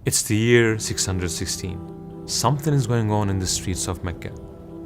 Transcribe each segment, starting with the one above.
It's the year 616. Something is going on in the streets of Mecca.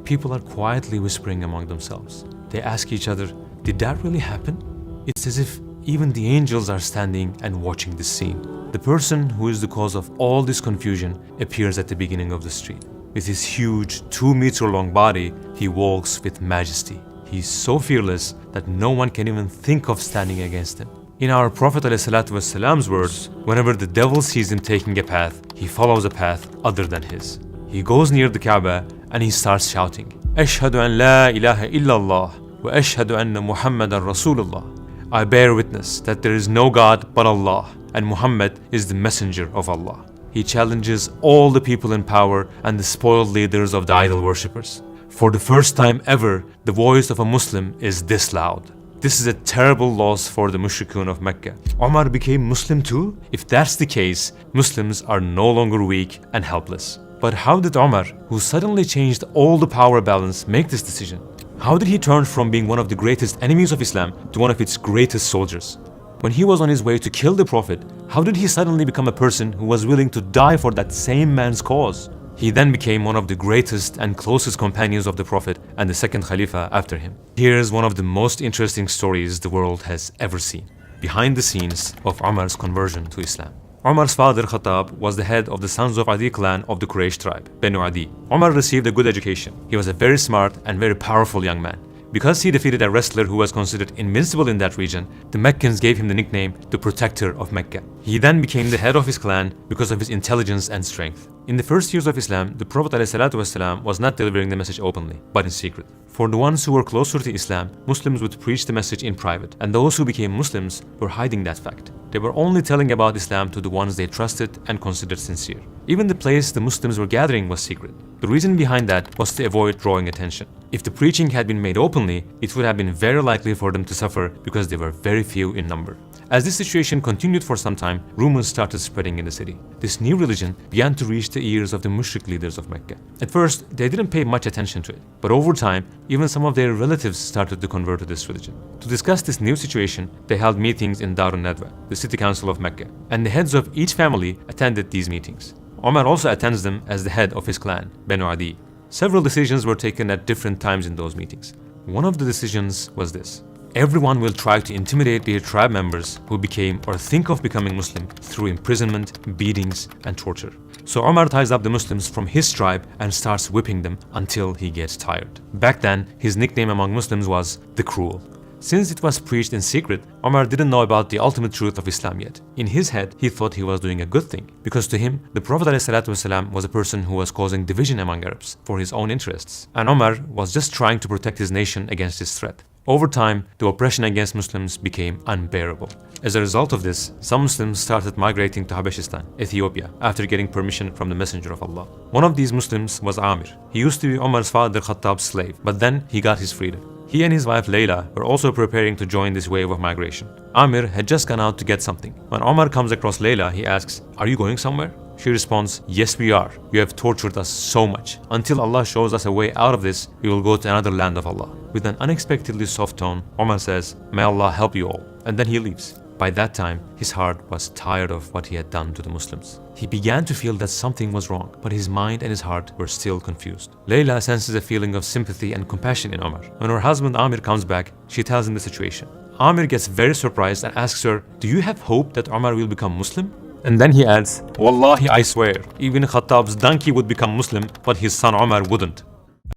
People are quietly whispering among themselves. They ask each other, did that really happen? It's as if even the angels are standing and watching this scene. The person who is the cause of all this confusion appears at the beginning of the street. With his huge 2-meter long body, he walks with majesty. He's so fearless that no one can even think of standing against him. In our Prophet ﷺ's words, whenever the devil sees him taking a path, he follows a path other than his. He goes near the Kaaba and he starts shouting, "Ashhadu an la ilaha illallah wa ashhadu anna Muhammadan Rasulullah." I bear witness that there is no God but Allah, and Muhammad is the messenger of Allah. He challenges all the people in power and the spoiled leaders of the idol worshippers. For the first time ever, the voice of a Muslim is this loud. This is a terrible loss for the mushrikun of Mecca. Umar became Muslim too? If that's the case, Muslims are no longer weak and helpless. But how did Umar, who suddenly changed all the power balance, make this decision? How did he turn from being one of the greatest enemies of Islam to one of its greatest soldiers? When he was on his way to kill the Prophet, how did he suddenly become a person who was willing to die for that same man's cause? He then became one of the greatest and closest companions of the Prophet and the second Khalifa after him. Here's one of the most interesting stories the world has ever seen, behind the scenes of Umar's conversion to Islam. Umar's father Khattab was the head of the Sons of Adi clan of the Quraysh tribe, Banu Adi. Umar received a good education. He was a very smart and very powerful young man. Because he defeated a wrestler who was considered invincible in that region, the Meccans gave him the nickname the Protector of Mecca. He then became the head of his clan because of his intelligence and strength. In the first years of Islam, the Prophet ﷺ was not delivering the message openly, but in secret. For the ones who were closer to Islam, Muslims would preach the message in private, and those who became Muslims were hiding that fact. They were only telling about Islam to the ones they trusted and considered sincere. Even the place the Muslims were gathering was secret. The reason behind that was to avoid drawing attention. If the preaching had been made openly, it would have been very likely for them to suffer because they were very few in number. As this situation continued for some time, rumors started spreading in the city. This new religion began to reach the ears of the mushrik leaders of Mecca. At first, they didn't pay much attention to it, but over time, even some of their relatives started to convert to this religion. To discuss this new situation, they held meetings in Darun Nadwa, the city council of Mecca, and the heads of each family attended these meetings. Umar also attends them as the head of his clan, Banu Adi. Several decisions were taken at different times in those meetings. One of the decisions was this: everyone will try to intimidate their tribe members who became or think of becoming Muslim through imprisonment, beatings, and torture. So Umar ties up the Muslims from his tribe and starts whipping them until he gets tired. Back then, his nickname among Muslims was the Cruel. Since it was preached in secret, Umar didn't know about the ultimate truth of Islam yet. In his head, he thought he was doing a good thing, because to him, the Prophet ﷺ was a person who was causing division among Arabs for his own interests, and Umar was just trying to protect his nation against this threat. Over time, the oppression against Muslims became unbearable. As a result of this, some Muslims started migrating to Habeshistan, Ethiopia, after getting permission from the Messenger of Allah. One of these Muslims was Amir. He used to be Umar's father Khattab's slave, but then he got his freedom. He and his wife Layla were also preparing to join this wave of migration. Amir had just gone out to get something. When Umar comes across Layla, he asks, "Are you going somewhere?" She responds, "Yes, we are. You have tortured us so much. Until Allah shows us a way out of this, we will go to another land of Allah." With an unexpectedly soft tone, Umar says, "May Allah help you all." And then he leaves. By that time, his heart was tired of what he had done to the Muslims. He began to feel that something was wrong, but his mind and his heart were still confused. Layla senses a feeling of sympathy and compassion in Umar. When her husband Amir comes back, she tells him the situation. Amir gets very surprised and asks her, "Do you have hope that Umar will become Muslim?" And then he adds, "Wallahi, I swear, even Khattab's donkey would become Muslim, but his son Umar wouldn't."